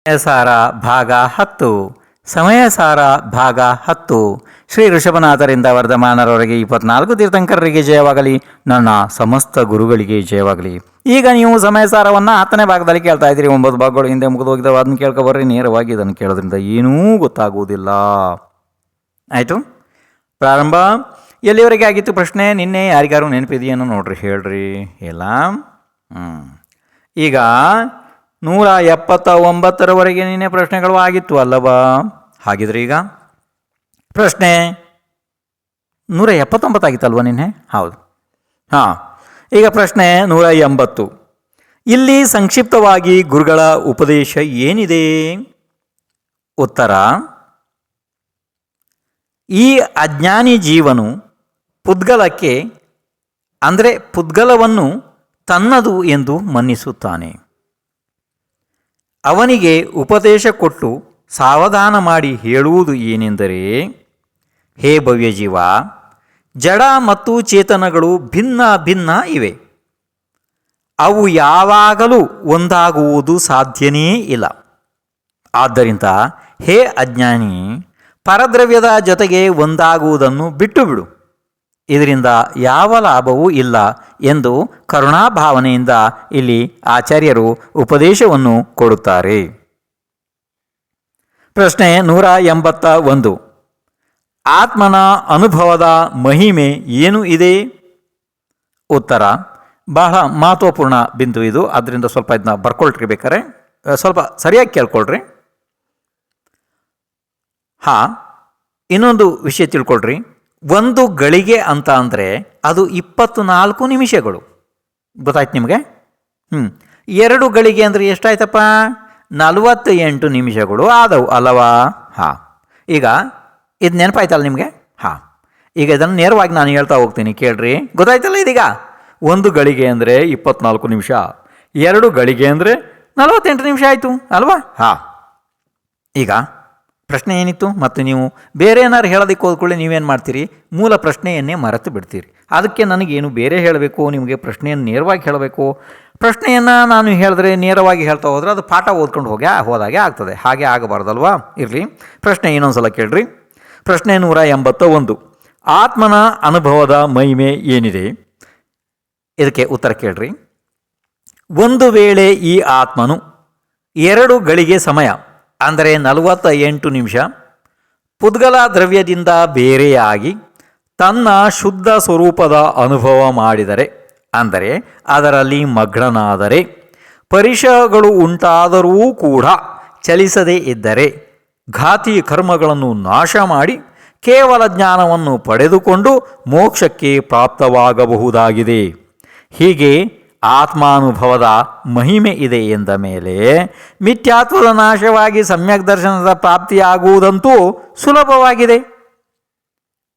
ಸಮಯಸಾರ ಭಾಗ 10 ಸಮಯಸಾರ ಭಾಗ 10 ಶ್ರೀ ಋಷಭನಾಥರಿಂದ ವರ್ಧಮಾನರವರೆಗೆ 24 ತೀರ್ಥಂಕರರಿಗೆ ಜಯವಾಗಲಿ, ನನ್ನ ಸಮಸ್ತ ಗುರುಗಳಿಗೆ ಜಯವಾಗಲಿ. ಈಗ ನೀವು ಸಮಯಸಾರವನ್ನು 10ನೇ ಭಾಗದಲ್ಲಿ ಕೇಳ್ತಾ ಇದ್ದೀರಿ. 9 ಭಾಗಗಳು ಹಿಂದೆ ಮುಗಿದು ಹೋಗಿದ್ದಾವೆ. ಅದನ್ನು ಕೇಳ್ಕೊಬರ್ರಿ. ನೇರವಾಗಿ ಇದನ್ನು ಕೇಳೋದ್ರಿಂದ ಏನೂ ಗೊತ್ತಾಗುವುದಿಲ್ಲ. ಆಯಿತು, ಪ್ರಾರಂಭ. ಎಲ್ಲಿವರೆಗೆ ಆಗಿತ್ತು ಪ್ರಶ್ನೆ? ನಿನ್ನೆ ಯಾರಿಗಾರು ನೆನಪಿದೆಯೇನೋ ನೋಡ್ರಿ, ಹೇಳ್ರಿ. ಇಲ್ಲ. ಈಗ 179ರವರೆಗೆ ನಿನ್ನೆ ಪ್ರಶ್ನೆಗಳು ಆಗಿತ್ತು ಅಲ್ಲವಾ? ಹಾಗಿದ್ರೆ ಈಗ ಪ್ರಶ್ನೆ 179 ಆಗಿತ್ತಲ್ವ ನಿನ್ನೆ? ಹೌದು. ಹಾಂ, ಈಗ ಪ್ರಶ್ನೆ 180. ಇಲ್ಲಿ ಸಂಕ್ಷಿಪ್ತವಾಗಿ ಗುರುಗಳ ಉಪದೇಶ ಏನಿದೆ? ಉತ್ತರ: ಈ ಅಜ್ಞಾನಿ ಜೀವನು ಪುದ್ಗಲಕ್ಕೆ ಅಂದರೆ ಪುದ್ಗಲವನ್ನು ತನ್ನದು ಎಂದು ಮನ್ನಿಸುತ್ತಾನೆ. ಅವನಿಗೆ ಉಪದೇಶ ಕೊಟ್ಟು ಸಾವಧಾನ ಮಾಡಿ ಹೇಳುವುದು ಏನೆಂದರೆ, ಹೇ ಭವ್ಯಜೀವ, ಜಡ ಮತ್ತು ಚೇತನಗಳು ಭಿನ್ನ ಭಿನ್ನ ಇವೆ. ಅವು ಯಾವಾಗಲೂ ಒಂದಾಗುವುದು ಸಾಧ್ಯನೇ ಇಲ್ಲ. ಆದ್ದರಿಂದ ಹೇ ಅಜ್ಞಾನಿ, ಪರದ್ರವ್ಯದ ಜೊತೆಗೆ ಒಂದಾಗುವುದನ್ನು ಬಿಟ್ಟು ಬಿಡು. ಇದರಿಂದ ಯಾವ ಲಾಭವೂ ಇಲ್ಲ ಎಂದು ಕರುಣಾಭಾವನೆಯಿಂದ ಇಲ್ಲಿ ಆಚಾರ್ಯರು ಉಪದೇಶವನ್ನು ಕೊಡುತ್ತಾರೆ. ಪ್ರಶ್ನೆ 181. ಆತ್ಮನ ಅನುಭವದ ಮಹಿಮೆ ಏನು ಇದೆ? ಉತ್ತರ: ಬಹಳ ಮಹತ್ವಪೂರ್ಣ ಬಿಂದು ಇದು. ಅದರಿಂದ ಸ್ವಲ್ಪ ಇದನ್ನ ಬರ್ಕೊಳ್ರಿ, ಬೇಕಾರೆ ಸ್ವಲ್ಪ ಸರಿಯಾಗಿ ಕೇಳ್ಕೊಳ್ರಿ. ಹಾಂ, ಇನ್ನೊಂದು ವಿಷಯ ತಿಳ್ಕೊಳ್ರಿ. ಒಂದು ಗಳಿಗೆ ಅಂತ ಅಂದರೆ ಅದು 24 ನಿಮಿಷಗಳು. ಗೊತ್ತಾಯ್ತು ನಿಮಗೆ? 2 ಗಳಿಗೆ ಅಂದರೆ ಎಷ್ಟಾಯ್ತಪ್ಪ? 48 ನಿಮಿಷಗಳು ಆದವು ಅಲ್ಲವಾ? ಹಾಂ, ಈಗ ಇದು ನೆನಪಾಯ್ತಲ್ಲ ನಿಮಗೆ? ಹಾಂ, ಈಗ ಇದನ್ನು ನೇರವಾಗಿ ನಾನು ಹೇಳ್ತಾ ಹೋಗ್ತೀನಿ, ಕೇಳ್ರಿ. ಗೊತ್ತಾಯ್ತಲ್ಲ ಇದೀಗ? 1 ಗಳಿಗೆ ಅಂದರೆ 24 ನಿಮಿಷ, 2 ಗಳಿಗೆ ಅಂದರೆ 48 ನಿಮಿಷ ಆಯಿತು ಅಲ್ವಾ? ಹಾಂ, ಈಗ ಪ್ರಶ್ನೆ ಏನಿತ್ತು? ಮತ್ತು ನೀವು ಬೇರೆ ಏನಾರು ಹೇಳೋದಕ್ಕೆ ಹೋದ್ಕೊಳ್ಳಿ, ನೀವೇನು ಮಾಡ್ತೀರಿ? ಮೂಲ ಪ್ರಶ್ನೆಯನ್ನೇ ಮರೆತು ಬಿಡ್ತೀರಿ. ಅದಕ್ಕೆ ನನಗೇನು ಬೇರೆ ಹೇಳಬೇಕು, ನಿಮಗೆ ಪ್ರಶ್ನೆಯನ್ನು ನೇರವಾಗಿ ಹೇಳಬೇಕು. ಪ್ರಶ್ನೆಯನ್ನು ನಾನು ಹೇಳಿದ್ರೆ ನೇರವಾಗಿ ಹೇಳ್ತಾ ಹೋದರೆ ಅದು ಪಾಠ ಓದ್ಕೊಂಡು ಹೋದಾಗೆ ಆಗ್ತದೆ. ಹಾಗೆ ಆಗಬಾರ್ದಲ್ವಾ? ಇರಲಿ, ಪ್ರಶ್ನೆ ಇನ್ನೊಂದು ಸಲ ಕೇಳ್ರಿ. ಪ್ರಶ್ನೆ 181. ಆತ್ಮನ ಅನುಭವದ ಮಹಿಮೆ ಏನಿದೆ? ಇದಕ್ಕೆ ಉತ್ತರ ಕೇಳ್ರಿ. ಒಂದು ವೇಳೆ ಈ ಆತ್ಮನು 2 ಗಳಿಗೆ ಸಮಯ ಅಂದರೆ 48 ನಿಮಿಷ ಪುದ್ಗಲ ದ್ರವ್ಯದಿಂದ ಬೇರೆಯಾಗಿ ತನ್ನ ಶುದ್ಧ ಸ್ವರೂಪದ ಅನುಭವ ಮಾಡಿದರೆ, ಅಂದರೆ ಅದರಲ್ಲಿ ಮಗ್ನನಾದರೆ, ಪರಿಶಗಳು ಉಂಟಾದರೂ ಕೂಡ ಚಲಿಸದೇ ಇದ್ದರೆ, ಘಾತಿ ಕರ್ಮಗಳನ್ನು ನಾಶ ಮಾಡಿ ಕೇವಲ ಜ್ಞಾನವನ್ನು ಪಡೆದುಕೊಂಡು ಮೋಕ್ಷಕ್ಕೆ ಪ್ರಾಪ್ತವಾಗಬಹುದಾಗಿದೆ. ಹೀಗೆ ಆತ್ಮಾನುಭವದ ಮಹಿಮೆ ಇದೆ ಎಂದ ಮೇಲೆ ಮಿಥ್ಯಾತ್ವದ ನಾಶವಾಗಿ ಸಮ್ಯಕ್ ದರ್ಶನದ ಪ್ರಾಪ್ತಿಯಾಗುವುದಂತೂ ಸುಲಭವಾಗಿದೆ.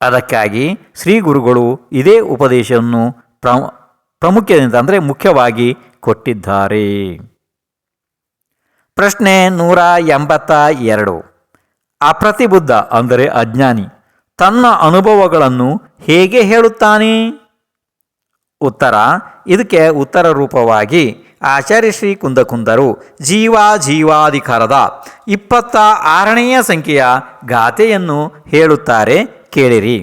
ಅದಕ್ಕಾಗಿ ಶ್ರೀ ಗುರುಗಳು ಇದೇ ಉಪದೇಶವನ್ನು ಪ್ರಾಮುಖ್ಯದಿಂದ ಅಂದರೆ ಮುಖ್ಯವಾಗಿ ಕೊಟ್ಟಿದ್ದಾರೆ. ಪ್ರಶ್ನೆ 182. ಅಪ್ರತಿಬುದ್ಧ ಅಂದರೆ ಅಜ್ಞಾನಿ ತನ್ನ ಅನುಭವಗಳನ್ನು ಹೇಗೆ ಹೇಳುತ್ತಾನೆ? ಉತ್ತರ: ಇದಕ್ಕೆ ಉತ್ತರ ರೂಪವಾಗಿ ಆಚಾರ್ಯ ಶ್ರೀ ಕುಂದಕುಂದರು ಜೀವಾಧಿಕಾರದ 26ನೆಯ ಸಂಖ್ಯೆಯ ಗಾಥೆಯನ್ನು ಹೇಳುತ್ತಾರೆ, ಕೇಳಿರಿ.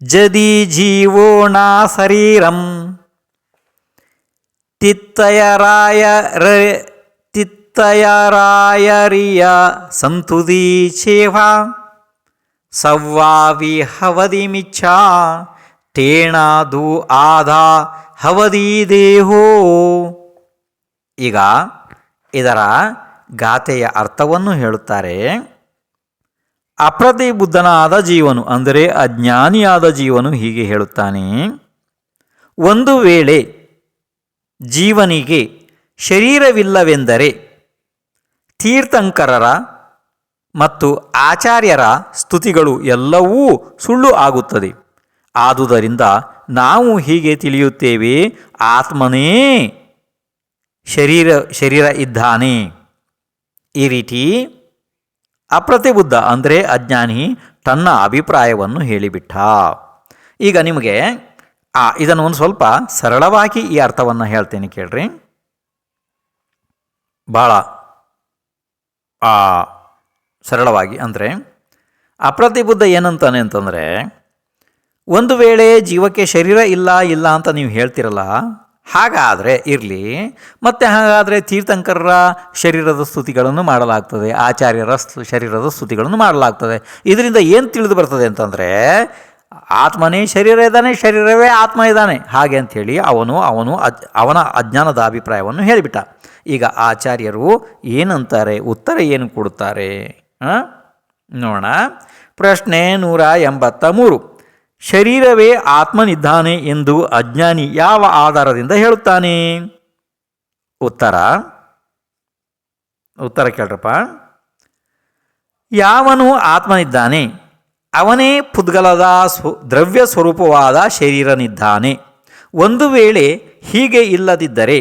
ಜದಿ ಜೀವೋ ನಾ ಶರೀರಂ ತಿತ್ತಯರಾಯರಿಯ ಸಂತುದಿ ಚೇವಾ ಸವ್ವಾವಿ ಹವದಿ ಮಿಚ್ಛಾ ತೇಣಾದು ಆಧಾ ಹವದಿ ದೇಹೋ. ಈಗ ಇದರ ಗಾಥೆಯ ಅರ್ಥವನ್ನು ಹೇಳುತ್ತಾರೆ. ಅಪ್ರತಿಬುದ್ಧನಾದ ಜೀವನು ಅಂದರೆ ಅಜ್ಞಾನಿಯಾದ ಜೀವನು ಹೀಗೆ ಹೇಳುತ್ತಾನೆ. ಒಂದು ವೇಳೆ ಜೀವನಿಗೆ ಶರೀರವಿಲ್ಲವೆಂದರೆ ತೀರ್ಥಂಕರರ ಮತ್ತು ಆಚಾರ್ಯರ ಸ್ತುತಿಗಳು ಎಲ್ಲವೂ ಸುಳ್ಳು ಆಗುತ್ತದೆ. ಆದುದರಿಂದ ನಾವು ಹೀಗೆ ತಿಳಿಯುತ್ತೇವೆ, ಆತ್ಮನೇ ಶರೀರ ಇದ್ದಾನೆ. ಈ ರೀತಿ ಅಪ್ರತಿಬುದ್ಧ ಅಂದರೆ ಅಜ್ಞಾನಿ ತನ್ನ ಅಭಿಪ್ರಾಯವನ್ನು ಹೇಳಿಬಿಟ್ಟ. ಈಗ ನಿಮಗೆ ಇದನ್ನು ಒಂದು ಸ್ವಲ್ಪ ಸರಳವಾಗಿ ಈ ಅರ್ಥವನ್ನು ಹೇಳ್ತೇನೆ, ಕೇಳ್ರಿ. ಭಾಳ ಸರಳವಾಗಿ ಅಂದರೆ ಅಪ್ರತಿಬುದ್ಧ ಏನಂತಾನೆ ಅಂತಂದರೆ, ಒಂದು ವೇಳೆ ಜೀವಕ್ಕೆ ಶರೀರ ಇಲ್ಲ ಅಂತ ನೀವು ಹೇಳ್ತಿರಲ್ಲ, ಹಾಗಾದರೆ ಇರಲಿ, ಮತ್ತು ಹಾಗಾದರೆ ತೀರ್ಥಂಕರರ ಶರೀರದ ಸ್ತುತಿಗಳನ್ನು ಮಾಡಲಾಗ್ತದೆ, ಆಚಾರ್ಯರ ಶರೀರದ ಸ್ತುತಿಗಳನ್ನು ಮಾಡಲಾಗ್ತದೆ. ಇದರಿಂದ ಏನು ತಿಳಿದು ಬರ್ತದೆ ಅಂತಂದರೆ, ಆತ್ಮನೇ ಶರೀರ ಇದ್ದಾನೆ, ಶರೀರವೇ ಆತ್ಮ ಇದ್ದಾನೆ ಹಾಗೆ ಅಂಥೇಳಿ ಅವನ ಅಜ್ಞಾನದ ಅಭಿಪ್ರಾಯವನ್ನು ಹೇಳಿಬಿಟ್ಟ. ಈಗ ಆಚಾರ್ಯರು ಏನಂತಾರೆ, ಉತ್ತರ ಏನು ಕೊಡುತ್ತಾರೆ ನೋಡೋಣ. ಪ್ರಶ್ನೆ 183. ಶರೀರವೇ ಆತ್ಮನಿದ್ದಾನೆ ಎಂದು ಅಜ್ಞಾನಿ ಯಾವ ಆಧಾರದಿಂದ ಹೇಳುತ್ತಾನೆ? ಉತ್ತರ ಕೇಳ್ರಪ್ಪ. ಯಾವನು ಆತ್ಮನಿದ್ದಾನೆ ಅವನೇ ಪುದ್ಗಲದ ದ್ರವ್ಯ ಸ್ವರೂಪವಾದ ಶರೀರನಿದ್ದಾನೆ. ಒಂದು ವೇಳೆ ಹೀಗೆ ಇಲ್ಲದಿದ್ದರೆ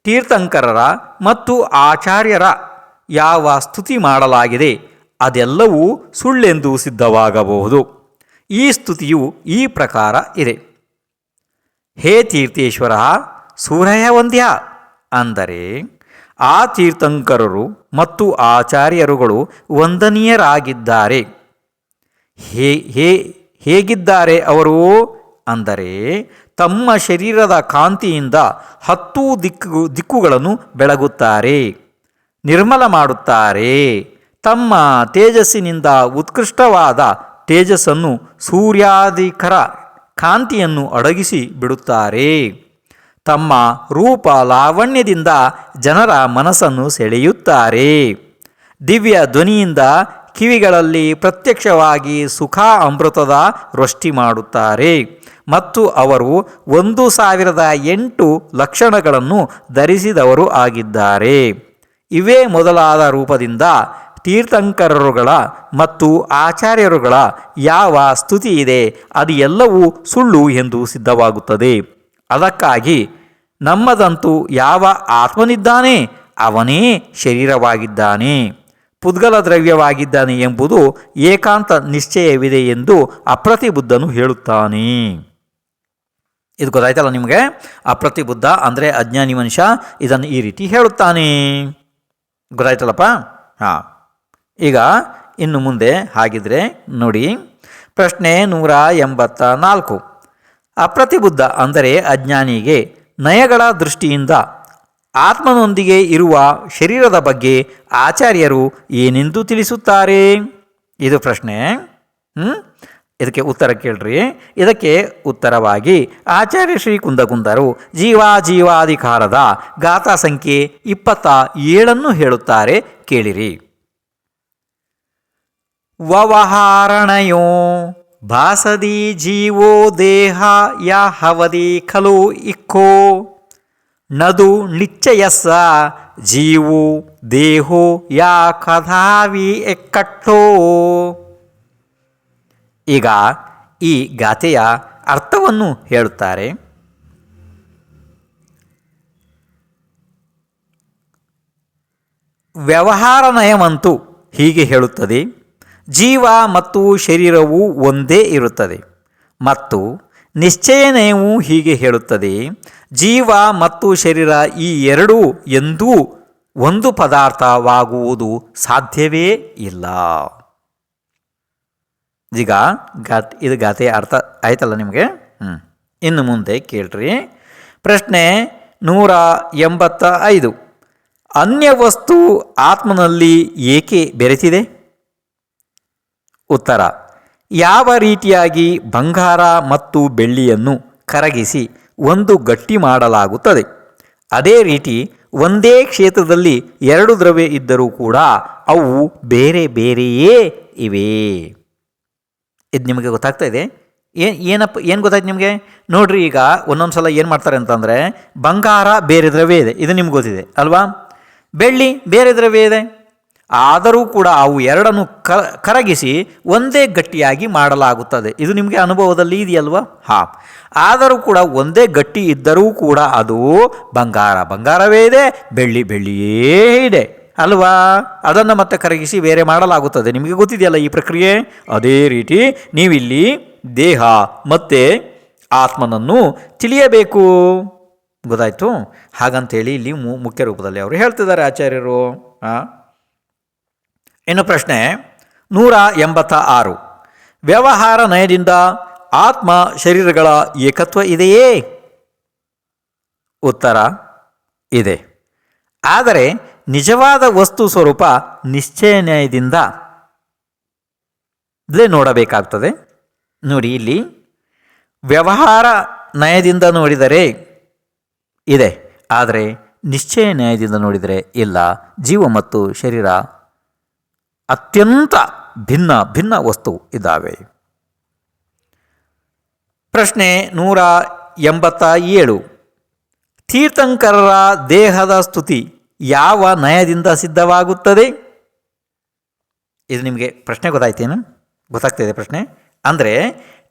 ತೀರ್ಥಂಕರರ ಮತ್ತು ಆಚಾರ್ಯರ ಯಾವ ಸ್ತುತಿ ಮಾಡಲಾಗಿದೆ ಅದೆಲ್ಲವೂ ಸುಳ್ಳೆಂದು ಸಿದ್ಧವಾಗಬಹುದು. ಈ ಸ್ತುತಿಯು ಈ ಪ್ರಕಾರ ಇದೆ. ಹೇ ತೀರ್ಥೇಶ್ವರ ಸೂರ್ಯ ವಂದ್ಯ, ಅಂದರೆ ಆ ತೀರ್ಥಂಕರರು ಮತ್ತು ಆಚಾರ್ಯರುಗಳು ವಂದನೀಯರಾಗಿದ್ದಾರೆ. ಹೇಗಿದ್ದಾರೆ ಅವರು ಅಂದರೆ, ತಮ್ಮ ಶರೀರದ ಕಾಂತಿಯಿಂದ 10 ದಿಕ್ಕುಗಳನ್ನು ಬೆಳಗುತ್ತಾರೆ, ನಿರ್ಮಲ ಮಾಡುತ್ತಾರೆ. ತಮ್ಮ ತೇಜಸ್ಸಿನಿಂದ ಉತ್ಕೃಷ್ಟವಾದ ತೇಜಸ್ಸನ್ನು ಸೂರ್ಯಾದಿಕರ ಕಾಂತಿಯನ್ನು ಅಡಗಿಸಿ ಬಿಡುತ್ತಾರೆ. ತಮ್ಮ ರೂಪ ಲಾವಣ್ಯದಿಂದ ಜನರ ಮನಸ್ಸನ್ನು ಸೆಳೆಯುತ್ತಾರೆ. ದಿವ್ಯ ಧ್ವನಿಯಿಂದ ಕಿವಿಗಳಲ್ಲಿ ಪ್ರತ್ಯಕ್ಷವಾಗಿ ಸುಖ ಅಮೃತದ ವೃಷ್ಟಿ ಮಾಡುತ್ತಾರೆ. ಮತ್ತು ಅವರು 1008 ಲಕ್ಷಣಗಳನ್ನು ಧರಿಸಿದವರು ಆಗಿದ್ದಾರೆ. ಇವೇ ಮೊದಲಾದ ರೂಪದಿಂದ ತೀರ್ಥಂಕರರುಗಳ ಮತ್ತು ಆಚಾರ್ಯರುಗಳ ಯಾವ ಸ್ತುತಿ ಇದೆ ಅದು ಎಲ್ಲವೂ ಸುಳ್ಳು ಎಂದು ಸಿದ್ಧವಾಗುತ್ತದೆ. ಅದಕ್ಕಾಗಿ ನಮ್ಮದಂತೂ ಯಾವ ಆತ್ಮನಿದ್ದಾನೆ ಅವನೇ ಶರೀರವಾಗಿದ್ದಾನೆ, ಪುದ್ಗಲ ದ್ರವ್ಯವಾಗಿದ್ದಾನೆ ಎಂಬುದು ಏಕಾಂತ ನಿಶ್ಚಯವಿದೆ ಎಂದು ಅಪ್ರತಿಬುದ್ಧನು ಹೇಳುತ್ತಾನೆ. ಇದು ಗೊತ್ತಾಯ್ತಲ್ಲ ನಿಮಗೆ? ಅಪ್ರತಿಬುದ್ಧ ಅಂದರೆ ಅಜ್ಞಾನಿ ಮನುಷ್ಯ ಇದನ್ನು ಈ ರೀತಿ ಹೇಳುತ್ತಾನೆ. ಗೊತ್ತಾಯ್ತಲ್ಲಪ್ಪ? ಹಾಂ. ಈಗ ಇನ್ನು ಮುಂದೆ ಹಾಗಿದ್ರೆ ನೋಡಿ, ಪ್ರಶ್ನೆ 184. ಅಪ್ರತಿಬುದ್ಧ ಅಂದರೆ ಅಜ್ಞಾನಿಗೆ ನಯಗಳ ದೃಷ್ಟಿಯಿಂದ ಆತ್ಮನೊಂದಿಗೆ ಇರುವ ಶರೀರದ ಬಗ್ಗೆ ಆಚಾರ್ಯರು ಏನೆಂದು ತಿಳಿಸುತ್ತಾರೆ? ಇದು ಪ್ರಶ್ನೆ. ಇದಕ್ಕೆ ಉತ್ತರ ಕೇಳ್ರಿ. ಇದಕ್ಕೆ ಉತ್ತರವಾಗಿ ಆಚಾರ್ಯ ಶ್ರೀ ಕುಂದಕುಂದರು ಜೀವಾಧಿಕಾರದ ಗಾಥಾ ಸಂಖ್ಯೆ 27 ಹೇಳುತ್ತಾರೆ, ಕೇಳಿರಿ. ವವಹಾರಣಯೋ ಭಾಸದಿ ಜೀವೋ ದೇಹ ಯಾ ಹವದಿ ಖಲು ಇಕ್ಕೋ ನದು ನಿಶ್ಚಯಸ್ಸ ಜೀವೋ ದೇಹೋ ಯಾ ಕಥಾವಿ ಎಕ್ಕಟ್ಟೋ. ಈಗ ಈ ಗಾಥೆಯ ಅರ್ಥವನ್ನು ಹೇಳುತ್ತಾರೆ. ವ್ಯವಹಾರ ನಯವಂತೂ ಹೀಗೆ ಹೇಳುತ್ತದೆ, ಜೀವ ಮತ್ತು ಶರೀರವು ಒಂದೇ ಇರುತ್ತದೆ. ಮತ್ತು ನಿಶ್ಚಯ ನಯವು ಹೀಗೆ ಹೇಳುತ್ತದೆ, ಜೀವ ಮತ್ತು ಶರೀರ ಈ ಎರಡೂ ಎಂದೂ ಒಂದು ಪದಾರ್ಥವಾಗುವುದು ಸಾಧ್ಯವೇ ಇಲ್ಲ. ಈಗ ಇದು ಗಾಥೆಯ ಅರ್ಥ ಆಯ್ತಲ್ಲ ನಿಮಗೆ? ಇನ್ನು ಮುಂದೆ ಕೇಳ್ರಿ. ಪ್ರಶ್ನೆ 185. ಅನ್ಯ ವಸ್ತು ಆತ್ಮನಲ್ಲಿ ಏಕೆ ಬೆರೆತಿದೆ? ಉತ್ತರ. ಯಾವ ರೀತಿಯಾಗಿ ಬಂಗಾರ ಮತ್ತು ಬೆಳ್ಳಿಯನ್ನು ಕರಗಿಸಿ ಒಂದು ಗಟ್ಟಿ ಮಾಡಲಾಗುತ್ತದೆ, ಅದೇ ರೀತಿ ಒಂದೇ ಕ್ಷೇತ್ರದಲ್ಲಿ 2 ದ್ರವ್ಯ ಇದ್ದರೂ ಕೂಡ ಅವು ಬೇರೆ ಬೇರೆಯೇ ಇವೆ. ಇದು ನಿಮಗೆ ಗೊತ್ತಾಗ್ತಾ ಇದೆ? ಏನು ಗೊತ್ತಾಯ್ತು ನಿಮಗೆ? ನೋಡ್ರಿ, ಈಗ ಒಂದೊಂದು ಸಲ ಏನು ಮಾಡ್ತಾರೆ ಅಂತಂದರೆ, ಬಂಗಾರ ಬೇರೆ ದ್ರವ್ಯ ಇದೆ, ಇದು ನಿಮ್ಗೆ ಗೊತ್ತಿದೆ ಅಲ್ವಾ? ಬೆಳ್ಳಿ ಬೇರೆ ದ್ರವ್ಯ ಇದೆ, ಆದರೂ ಕೂಡ ಅವು ಎರಡನ್ನು ಕರಗಿಸಿ ಒಂದೇ ಗಟ್ಟಿಯಾಗಿ ಮಾಡಲಾಗುತ್ತದೆ. ಇದು ನಿಮಗೆ ಅನುಭವದಲ್ಲಿ ಇದೆಯಲ್ವಾ? ಹಾಂ. ಆದರೂ ಕೂಡ ಒಂದೇ ಗಟ್ಟಿ ಇದ್ದರೂ ಕೂಡ ಅದು ಬಂಗಾರವೇ ಇದೆ, ಬೆಳ್ಳಿಯೇ ಇದೆ ಅಲ್ವಾ? ಅದನ್ನು ಮತ್ತೆ ಕರಗಿಸಿ ಬೇರೆ ಮಾಡಲಾಗುತ್ತದೆ. ನಿಮಗೆ ಗೊತ್ತಿದೆಯಲ್ಲ ಈ ಪ್ರಕ್ರಿಯೆ? ಅದೇ ರೀತಿ ನೀವಿಲ್ಲಿ ದೇಹ ಮತ್ತು ಆತ್ಮನನ್ನು ತಿಳಿಯಬೇಕು. ಗೊತ್ತಾಯ್ತು. ಹಾಗಂತೇಳಿ ಇಲ್ಲಿ ಮುಖ್ಯ ರೂಪದಲ್ಲಿ ಅವರು ಹೇಳ್ತಿದ್ದಾರೆ ಆಚಾರ್ಯರು. ಇನ್ನು ಪ್ರಶ್ನೆ 186, ವ್ಯವಹಾರ ನಯದಿಂದ ಆತ್ಮ ಶರೀರಗಳ ಏಕತ್ವ ಇದೆಯೇ? ಉತ್ತರ ಇದೆ. ಆದರೆ ನಿಜವಾದ ವಸ್ತು ಸ್ವರೂಪ ನಿಶ್ಚಯ ನ್ಯಾಯದಿಂದ ನೋಡಬೇಕಾಗ್ತದೆ. ನೋಡಿ, ಇಲ್ಲಿ ವ್ಯವಹಾರ ನಯದಿಂದ ನೋಡಿದರೆ ಇದೆ, ಆದರೆ ನಿಶ್ಚಯ ನ್ಯಾಯದಿಂದ ನೋಡಿದರೆ ಇಲ್ಲ. ಜೀವ ಮತ್ತು ಶರೀರ ಅತ್ಯಂತ ಭಿನ್ನ ಭಿನ್ನ ವಸ್ತು ಇದ್ದಾವೆ. ಪ್ರಶ್ನೆ 187, ತೀರ್ಥಂಕರರ ದೇಹದ ಸ್ತುತಿ ಯಾವ ನಯದಿಂದ ಸಿದ್ಧವಾಗುತ್ತದೆ? ಇದು ನಿಮಗೆ ಪ್ರಶ್ನೆ ಗೊತ್ತಾಯ್ತೇನು? ಗೊತ್ತಾಗ್ತಿದೆ ಪ್ರಶ್ನೆ. ಅಂದರೆ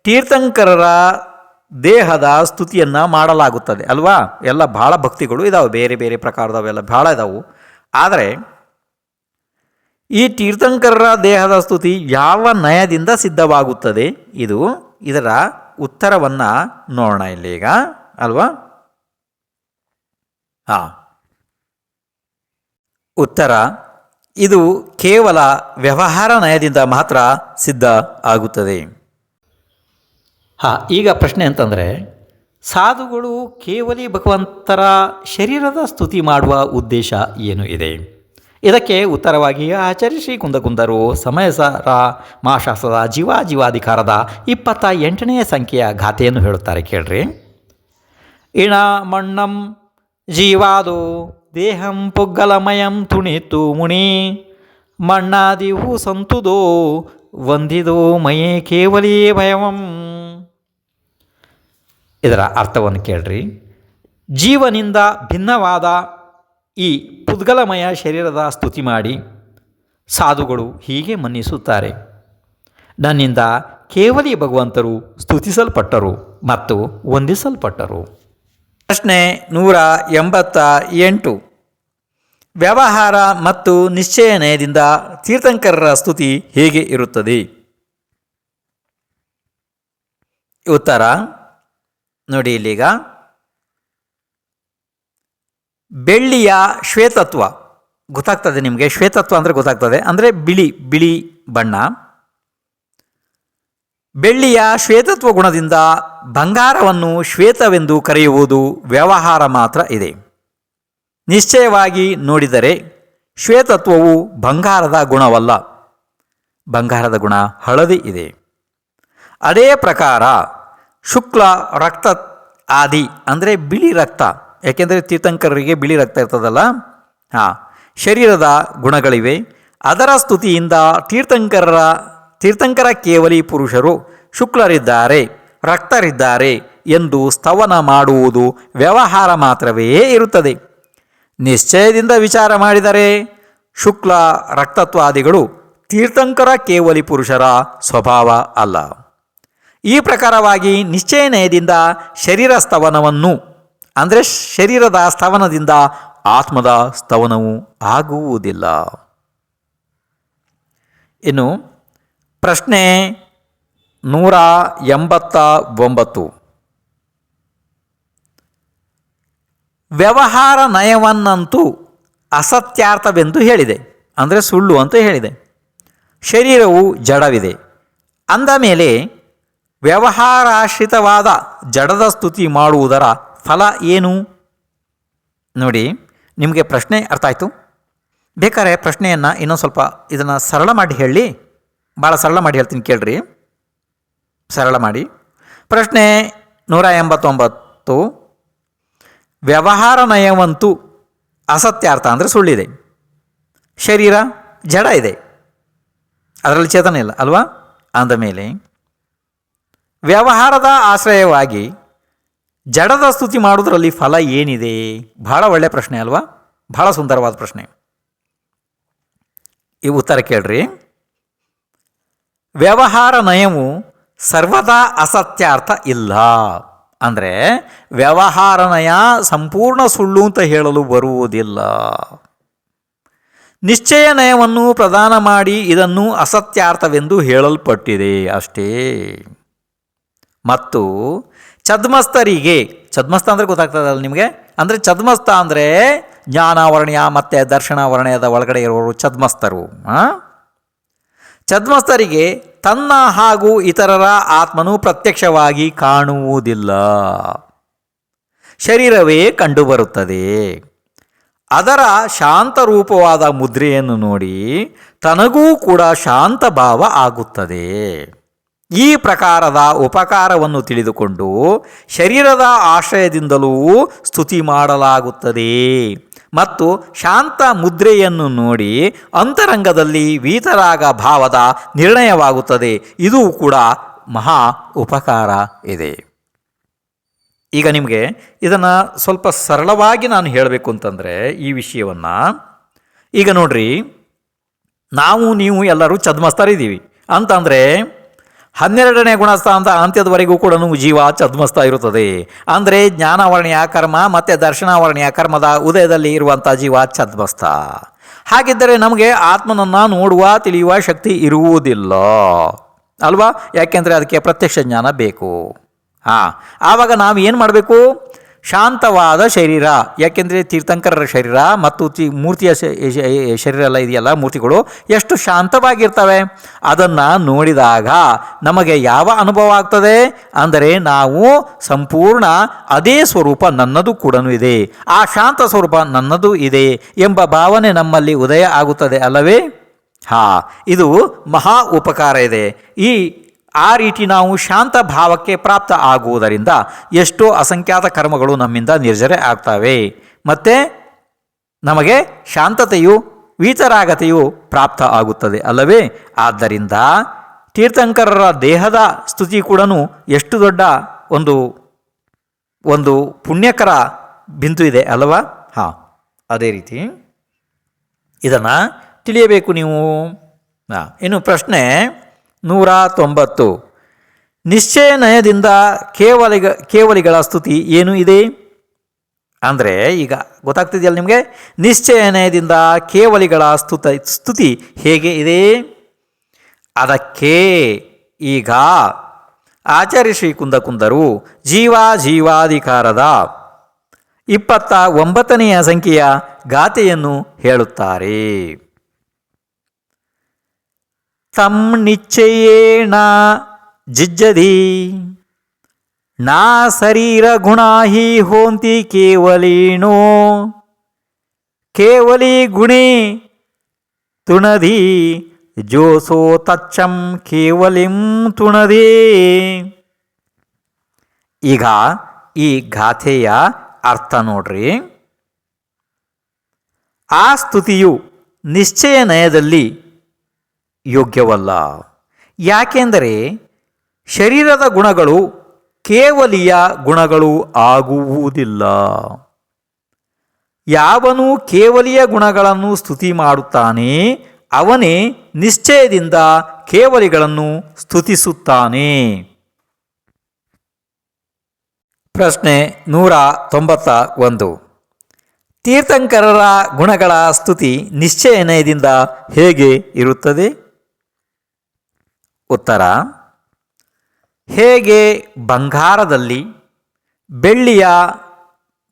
ತೀರ್ಥಂಕರರ ದೇಹದ ಸ್ತುತಿಯನ್ನು ಮಾಡಲಾಗುತ್ತದೆ ಅಲ್ವಾ? ಎಲ್ಲ ಭಾಳ ಭಕ್ತಿಗಳು ಇದ್ದಾವೆ, ಬೇರೆ ಬೇರೆ ಪ್ರಕಾರದವೆಲ್ಲ ಭಾಳ ಇದ್ದಾವೆ. ಆದರೆ ಈ ತೀರ್ಥಂಕರರ ದೇಹದ ಸ್ತುತಿ ಯಾವ ನಯದಿಂದ ಸಿದ್ಧವಾಗುತ್ತದೆ? ಇದರ ಉತ್ತರವನ್ನು ನೋಡೋಣ ಇಲ್ಲೀಗ ಅಲ್ವಾ? ಉತ್ತರ, ಇದು ಕೇವಲ ವ್ಯವಹಾರ ನಯದಿಂದ ಮಾತ್ರ ಸಿದ್ಧ ಆಗುತ್ತದೆ. ಈಗ ಪ್ರಶ್ನೆ ಅಂತಂದರೆ, ಸಾಧುಗಳು ಕೇವಲಿ ಭಗವಂತರ ಶರೀರದ ಸ್ತುತಿ ಮಾಡುವ ಉದ್ದೇಶ ಏನು ಇದೆ? ಇದಕ್ಕೆ ಉತ್ತರವಾಗಿ ಆಚಾರ್ಯ ಶ್ರೀ ಕುಂದಕುಂದರು ಸಮಯಸಾರ ಮಹಾಶಾಸ್ತ್ರದ ಜೀವಾಧಿಕಾರದ 28ನೇ ಸಂಖ್ಯೆಯ ಗಾಥೆಯನ್ನು ಹೇಳುತ್ತಾರೆ, ಕೇಳ್ರಿ. ಇಣ ಮಣ್ಣಂ ಜೀವಾದು ದೇಹಂ ಪುಗ್ಗಲಮಯಂ ತುಣಿತು ಮುನಿ ಮಣ್ಣಾದಿವು ಸಂತುದೋ ವಂದಿದೋ ಮಯೇ ಕೇವಲೇ ಭಯವಂ. ಇದರ ಅರ್ಥವನ್ನು ಕೇಳ್ರಿ. ಜೀವನಿಂದ ಭಿನ್ನವಾದ ಈ ಪುದ್ಗಲಮಯ ಶರೀರದ ಸ್ತುತಿ ಮಾಡಿ ಸಾಧುಗಳು ಹೀಗೆ ಮನ್ನಿಸುತ್ತಾರೆ, ನನ್ನಿಂದ ಕೇವಲಿ ಭಗವಂತರು ಸ್ತುತಿಸಲ್ಪಟ್ಟರು ಮತ್ತು ವಂದಿಸಲ್ಪಟ್ಟರು. ಪ್ರಶ್ನೆ 188, ವ್ಯವಹಾರ ಮತ್ತು ನಿಶ್ಚಯ ನಯದಿಂದ ತೀರ್ಥಂಕರರ ಸ್ತುತಿ ಹೇಗೆ ಇರುತ್ತದೆ? ಉತ್ತರ ನೋಡಿ ಇಲ್ಲೀಗ. ಬೆಳ್ಳಿಯ ಶ್ವೇತತ್ವ ಗೊತ್ತಾಗ್ತದೆ ನಿಮಗೆ. ಶ್ವೇತತ್ವ ಅಂದರೆ ಗೊತ್ತಾಗ್ತದೆ, ಅಂದರೆ ಬಿಳಿ ಬಣ್ಣ. ಬೆಳ್ಳಿಯ ಶ್ವೇತತ್ವ ಗುಣದಿಂದ ಬಂಗಾರವನ್ನು ಶ್ವೇತವೆಂದು ಕರೆಯುವುದು ವ್ಯವಹಾರ ಮಾತ್ರ ಇದೆ. ನಿಶ್ಚಯವಾಗಿ ನೋಡಿದರೆ ಶ್ವೇತತ್ವವು ಬಂಗಾರದ ಗುಣವಲ್ಲ, ಬಂಗಾರದ ಗುಣ ಹಳದಿ ಇದೆ. ಅದೇ ಪ್ರಕಾರ ಶುಕ್ಲ ರಕ್ತ ಆದಿ ಅಂದರೆ ಬಿಳಿ ರಕ್ತ, ಯಾಕೆಂದರೆ ತೀರ್ಥಂಕರರಿಗೆ ಬಿಳಿ ರಕ್ತ ಇರ್ತದಲ್ಲ, ಶರೀರದ ಗುಣಗಳಿವೆ. ಅದರ ಸ್ತುತಿಯಿಂದ ತೀರ್ಥಂಕರ ಕೇವಲಿ ಪುರುಷರು ಶುಕ್ಲರಿದ್ದಾರೆ, ರಕ್ತರಿದ್ದಾರೆ ಎಂದು ಸ್ತವನ ಮಾಡುವುದು ವ್ಯವಹಾರ ಮಾತ್ರವೇ ಇರುತ್ತದೆ. ನಿಶ್ಚಯದಿಂದ ವಿಚಾರ ಮಾಡಿದರೆ ಶುಕ್ಲ ರಕ್ತತ್ವಾದಿಗಳು ತೀರ್ಥಂಕರ ಕೇವಲಿ ಪುರುಷರ ಸ್ವಭಾವ ಅಲ್ಲ. ಈ ಪ್ರಕಾರವಾಗಿ ನಿಶ್ಚಯ ನಯದಿಂದ ಶರೀರ ಸ್ತವನವನ್ನು ಅಂದರೆ ಶರೀರದ ಸ್ತವನದಿಂದ ಆತ್ಮದ ಸ್ತವನವು ಆಗುವುದಿಲ್ಲ. ಇನ್ನು ಪ್ರಶ್ನೆ 189, ವ್ಯವಹಾರ ನಯವನ್ನಂತೂ ಅಸತ್ಯಾರ್ಥವೆಂದು ಹೇಳಿದೆ, ಅಂದರೆ ಸುಳ್ಳು ಅಂತ ಹೇಳಿದೆ. ಶರೀರವು ಜಡವಿದೆ ಅಂದ ಮೇಲೆ ವ್ಯವಹಾರಾಶ್ರಿತವಾದ ಜಡದ ಸ್ತುತಿ ಮಾಡುವುದರ ಫಲ ಏನು? ನೋಡಿ, ನಿಮಗೆ ಪ್ರಶ್ನೆ ಅರ್ಥ ಆಯಿತು. ಬೇಕಾದ್ರೆ ಪ್ರಶ್ನೆಯನ್ನು ಇನ್ನೊಂದು ಸ್ವಲ್ಪ ಇದನ್ನು ಸರಳ ಮಾಡಿ ಹೇಳಿ, ಭಾಳ ಸರಳ ಮಾಡಿ ಹೇಳ್ತೀನಿ ಕೇಳ್ರಿ, ಸರಳ ಮಾಡಿ. ಪ್ರಶ್ನೆ 189, ವ್ಯವಹಾರ ನಯವಂತೂ ಅಸತ್ಯಾರ್ಥ ಅಂದರೆ ಸುಳ್ಳಿದೆ, ಶರೀರ ಜಡ ಇದೆ, ಅದರಲ್ಲಿ ಚೇತನ ಇಲ್ಲ ಅಲ್ವಾ? ಅಂದಮೇಲೆ ವ್ಯವಹಾರದ ಆಶ್ರಯವಾಗಿ ಜಡದ ಸ್ತುತಿ ಮಾಡುವುದರಲ್ಲಿ ಫಲ ಏನಿದೆ? ಬಹಳ ಒಳ್ಳೆಯ ಪ್ರಶ್ನೆ ಅಲ್ವಾ? ಬಹಳ ಸುಂದರವಾದ ಪ್ರಶ್ನೆ. ಈ ಉತ್ತರ ಕೇಳ್ರಿ. ವ್ಯವಹಾರ ನಯವು ಸರ್ವದಾ ಅಸತ್ಯಾರ್ಥ ಇಲ್ಲ. ಅಂದರೆ ವ್ಯವಹಾರ ನಯ ಸಂಪೂರ್ಣ ಸುಳ್ಳು ಅಂತ ಹೇಳಲು ಬರುವುದಿಲ್ಲ. ನಿಶ್ಚಯ ನಯವನ್ನು ಪ್ರದಾನ ಮಾಡಿ ಇದನ್ನು ಅಸತ್ಯಾರ್ಥವೆಂದು ಹೇಳಲ್ಪಟ್ಟಿದೆ ಅಷ್ಟೇ. ಮತ್ತು ಛದ್ಮಸ್ಥರಿಗೆ, ಛದ್ಮಸ್ಥ ಅಂದರೆ ಗೊತ್ತಾಗ್ತದಲ್ಲ ನಿಮಗೆ, ಅಂದರೆ ಛದ್ಮಸ್ಥ ಅಂದರೆ ಜ್ಞಾನಾವರ್ಣ್ಯ ಮತ್ತು ದರ್ಶನಾವರ್ಣ್ಯದ ಒಳಗಡೆ ಇರುವವರು ಛದ್ಮಸ್ಥರು. ಛದ್ಮಸ್ಥರಿಗೆ ತನ್ನ ಹಾಗೂ ಇತರರ ಆತ್ಮನು ಪ್ರತ್ಯಕ್ಷವಾಗಿ ಕಾಣುವುದಿಲ್ಲ, ಶರೀರವೇ ಕಂಡುಬರುತ್ತದೆ. ಅದರ ಶಾಂತರೂಪವಾದ ಮುದ್ರೆಯನ್ನು ನೋಡಿ ತನಗೂ ಕೂಡ ಶಾಂತ ಭಾವ ಆಗುತ್ತದೆ. ಈ ಪ್ರಕಾರದ ಉಪಕಾರವನ್ನು ತಿಳಿದುಕೊಂಡು ಶರೀರದ ಆಶ್ರಯದಿಂದಲೂ ಸ್ತುತಿ ಮಾಡಲಾಗುತ್ತದೆ ಮತ್ತು ಶಾಂತ ಮುದ್ರೆಯನ್ನು ನೋಡಿ ಅಂತರಂಗದಲ್ಲಿ ವೀತರಾಗ ಭಾವದ ನಿರ್ಣಯವಾಗುತ್ತದೆ. ಇದು ಕೂಡ ಮಹಾ ಉಪಕಾರ ಇದೆ. ಈಗ ನಿಮಗೆ ಇದನ್ನು ಸ್ವಲ್ಪ ಸರಳವಾಗಿ ನಾನು ಹೇಳಬೇಕು ಅಂತಂದರೆ ಈ ವಿಷಯವನ್ನು, ಈಗ ನೋಡ್ರಿ, ನಾವು ನೀವು ಎಲ್ಲರೂ ಛದ್ಮಸ್ಥರಿದ್ದೀವಿ ಅಂತಂದರೆ 12ನೇ ಗುಣಸ್ಥಾನದ ಅಂತ್ಯದವರೆಗೂ ಕೂಡ ಜೀವ ಛದ್ಮಸ್ಥ ಇರುತ್ತದೆ. ಅಂದರೆ ಜ್ಞಾನಾವರ್ಣ್ಯ ಕರ್ಮ ಮತ್ತು ದರ್ಶನಾವರ್ಣ್ಯ ಕರ್ಮದ ಉದಯದಲ್ಲಿ ಇರುವಂಥ ಜೀವ ಛದ್ಮಸ್ಥ. ಹಾಗಿದ್ದರೆ ನಮಗೆ ಆತ್ಮನನ್ನು ನೋಡುವ ತಿಳಿಯುವ ಶಕ್ತಿ ಇರುವುದಿಲ್ಲ ಅಲ್ವಾ? ಯಾಕೆಂದರೆ ಅದಕ್ಕೆ ಪ್ರತ್ಯಕ್ಷ ಜ್ಞಾನ ಬೇಕು. ಆವಾಗ ನಾವು ಏನು ಮಾಡಬೇಕು? ಶಾಂತವಾದ ಶರೀರ, ಯಾಕೆಂದರೆ ತೀರ್ಥಂಕರರ ಶರೀರ ಮತ್ತು ಮೂರ್ತಿಯ ಶರೀರ ಎಲ್ಲ ಇದೆಯಲ್ಲ, ಮೂರ್ತಿಗಳು ಎಷ್ಟು ಶಾಂತವಾಗಿರ್ತವೆ. ಅದನ್ನು ನೋಡಿದಾಗ ನಮಗೆ ಯಾವ ಅನುಭವ ಆಗ್ತದೆ ಅಂದರೆ ನಾವು ಸಂಪೂರ್ಣ ಅದೇ ಸ್ವರೂಪ ನನ್ನದು ಕೂಡ ಇದೆ, ಆ ಶಾಂತ ಸ್ವರೂಪ ನನ್ನದು ಇದೆ ಎಂಬ ಭಾವನೆ ನಮ್ಮಲ್ಲಿ ಉದಯ ಆಗುತ್ತದೆ ಅಲ್ಲವೇ? ಇದು ಮಹಾ ಉಪಕಾರ ಇದೆ. ಆ ರೀತಿ ನಾವು ಶಾಂತ ಭಾವಕ್ಕೆ ಪ್ರಾಪ್ತ ಆಗುವುದರಿಂದ ಎಷ್ಟೋ ಅಸಂಖ್ಯಾತ ಕರ್ಮಗಳು ನಮ್ಮಿಂದ ನಿರ್ಜರೆ ಆಗ್ತವೆ ಮತ್ತು ನಮಗೆ ಶಾಂತತೆಯು ವೀತರಾಗತೆಯು ಪ್ರಾಪ್ತ ಆಗುತ್ತದೆ ಅಲ್ಲವೇ? ಆದ್ದರಿಂದ ತೀರ್ಥಂಕರರ ದೇಹದ ಸ್ತುತಿ ಕೂಡ ಎಷ್ಟು ದೊಡ್ಡ ಒಂದು ಪುಣ್ಯಕರ ಬಿಂದು ಇದೆ ಅಲ್ಲವಾ? ಅದೇ ರೀತಿ ಇದನ್ನು ತಿಳಿಯಬೇಕು ನೀವು. ಇನ್ನು ಪ್ರಶ್ನೆ 190. ನಿಶ್ಚಯ ನಯದಿಂದ ಕೇವಲಿಗಳ ಸ್ತುತಿ ಏನು ಇದೆ ಅಂದರೆ, ಈಗ ಗೊತ್ತಾಗ್ತಿದೆಯಲ್ಲ ನಿಮಗೆ, ನಿಶ್ಚಯ ನಯದಿಂದ ಕೇವಲಿಗಳ ಸ್ತುತಿ ಹೇಗೆ ಇದೆ? ಅದಕ್ಕೆ ಈಗ ಆಚಾರ್ಯ ಶ್ರೀ ಕುಂದಕುಂದರು ಜೀವಾಧಿಕಾರದ 29ನೆಯ ಸಂಖ್ಯೆಯ ಗಾಥೆಯನ್ನು ಹೇಳುತ್ತಾರೆ. ತಂ ನಿಶ್ಚಯೇಣ ಜಿಜ್ಜದಿ ನಾ ಶರೀರ ಗುಣಾಹಿ ಹೋಂತಿ ಕೇವಲೀನೋ ಕೇವಲಿ ಗುಣೇ ತುಣದಿ ಜೋಸೋ ತಚ್ಚಂ ಕೇವಲಿಂ ತುಣದೇ. ಈಗ ಈ ಗಾಥೆಯ ಅರ್ಥ ನೋಡ್ರಿ. ಆ ಸ್ತುತಿಯು ನಿಶ್ಚಯ ನಯದಲ್ಲಿ ಯೋಗ್ಯವಲ್ಲ. ಯಾಕೆಂದರೆ ಶರೀರದ ಗುಣಗಳು ಕೇವಲಿಯ ಗುಣಗಳು ಆಗುವುದಿಲ್ಲ. ಯಾವನು ಕೇವಲಿಯ ಗುಣಗಳನ್ನು ಸ್ತುತಿ ಮಾಡುತ್ತಾನೆ ಅವನೇ ನಿಶ್ಚಯದಿಂದ ಕೇವಲಿಗಳನ್ನು ಸ್ತುತಿಸುತ್ತಾನೆ. ಪ್ರಶ್ನೆ 191. ತೀರ್ಥಂಕರರ ಗುಣಗಳ ಸ್ತುತಿ ನಿಶ್ಚಯನಯದಿಂದ ಹೇಗೆ ಇರುತ್ತದೆ? ಉತ್ತರ: ಹೇಗೆ ಬಂಗಾರದಲ್ಲಿ ಬೆಳ್ಳಿಯ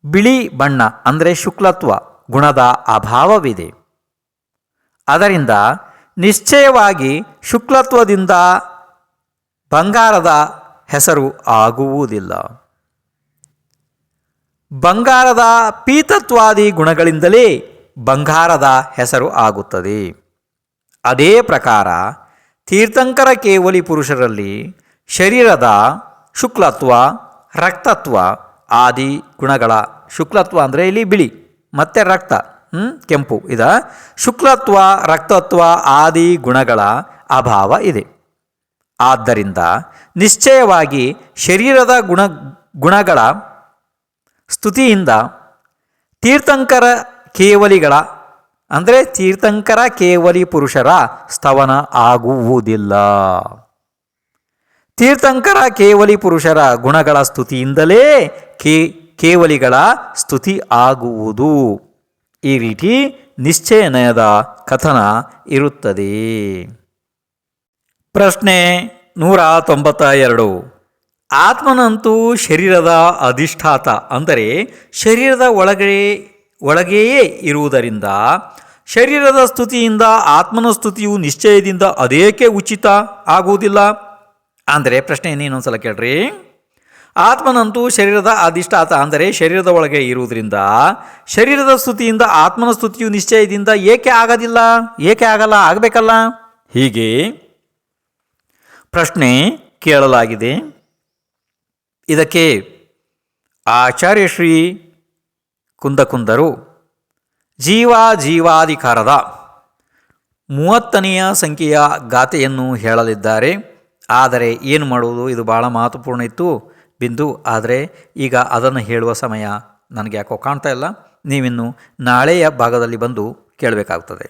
ಬಿಳಿ ಬಣ್ಣ ಅಂದರೆ ಶುಕ್ಲತ್ವ ಗುಣದ ಅಭಾವವಿದೆ, ಅದರಿಂದ ನಿಶ್ಚಯವಾಗಿ ಶುಕ್ಲತ್ವದಿಂದ ಬಂಗಾರದ ಹೆಸರು ಆಗುವುದಿಲ್ಲ. ಬಂಗಾರದ ಪೀತತ್ವಾದಿ ಗುಣಗಳಿಂದಲೇ ಬಂಗಾರದ ಹೆಸರು ಆಗುತ್ತದೆ. ಅದೇ ಪ್ರಕಾರ ತೀರ್ಥಂಕರ ಕೇವಲಿ ಪುರುಷರಲ್ಲಿ ಶರೀರದ ಶುಕ್ಲತ್ವ, ರಕ್ತತ್ವ ಆದಿ ಗುಣಗಳ, ಶುಕ್ಲತ್ವ ಅಂದರೆ ಇಲ್ಲಿ ಬಿಳಿ ಮತ್ತು ರಕ್ತ ಕೆಂಪು, ಶುಕ್ಲತ್ವ ರಕ್ತತ್ವ ಆದಿ ಗುಣಗಳ ಅಭಾವ ಇದೆ. ಆದ್ದರಿಂದ ನಿಶ್ಚಯವಾಗಿ ಶರೀರದ ಗುಣಗಳ ಸ್ತುತಿಯಿಂದ ತೀರ್ಥಂಕರ ಕೇವಲಿಗಳ ಅಂದರೆ ತೀರ್ಥಂಕರ ಕೇವಲಿ ಪುರುಷರ ಸ್ತವನ ಆಗುವುದಿಲ್ಲ. ತೀರ್ಥಂಕರ ಕೇವಲಿ ಪುರುಷರ ಗುಣಗಳ ಸ್ತುತಿಯಿಂದಲೇ ಕೇವಲಿಗಳ ಸ್ತುತಿ ಆಗುವುದು. ಈ ರೀತಿ ನಿಶ್ಚಯನಯದ ಕಥನ ಇರುತ್ತದೆ. ಪ್ರಶ್ನೆ 192. ಆತ್ಮನಂತೂ ಶರೀರದ ಅಧಿಷ್ಠಾತ, ಅಂದರೆ ಶರೀರದ ಒಳಗೆಯೇ ಇರುವುದರಿಂದ ಶರೀರದ ಸ್ತುತಿಯಿಂದ ಆತ್ಮನ ಸ್ತುತಿಯು ನಿಶ್ಚಯದಿಂದ ಅದೇಕೆ ಉಚಿತ ಆಗುವುದಿಲ್ಲ? ಅಂದರೆ ಪ್ರಶ್ನೆ ಇನ್ನೊಂದು ಸಲ ಕೇಳ್ರಿ. ಆತ್ಮನಂತೂ ಶರೀರದ ಅಧಿಷ್ಠಾತ, ಅಂದರೆ ಶರೀರದ ಒಳಗೆ ಇರುವುದರಿಂದ ಶರೀರದ ಸ್ತುತಿಯಿಂದ ಆತ್ಮನ ಸ್ತುತಿಯು ನಿಶ್ಚಯದಿಂದ ಏಕೆ ಆಗೋದಿಲ್ಲ? ಏಕೆ ಆಗಲ್ಲ? ಆಗಬೇಕಲ್ಲ. ಹೀಗೆ ಪ್ರಶ್ನೆ ಕೇಳಲಾಗಿದೆ. ಇದಕ್ಕೆ ಆಚಾರ್ಯ ಶ್ರೀ ಕುಂದಕುಂದರು ಜೀವಾಧಿಕಾರದ 30ನೆಯ ಸಂಖ್ಯೆಯ ಗಾಥೆಯನ್ನು ಹೇಳಲಿದ್ದಾರೆ. ಆದರೆ ಏನು ಮಾಡುವುದು, ಇದು ಭಾಳ ಮಹತ್ವಪೂರ್ಣ ಇತ್ತು ಬಿಂದು. ಆದರೆ ಈಗ ಅದನ್ನು ಹೇಳುವ ಸಮಯ ನನಗೆ ಯಾಕೋ ಕಾಣ್ತಾ ಇಲ್ಲ. ನೀವಿನ್ನು ನಾಳೆಯ ಭಾಗದಲ್ಲಿ ಬಂದು ಕೇಳಬೇಕಾಗ್ತದೆ.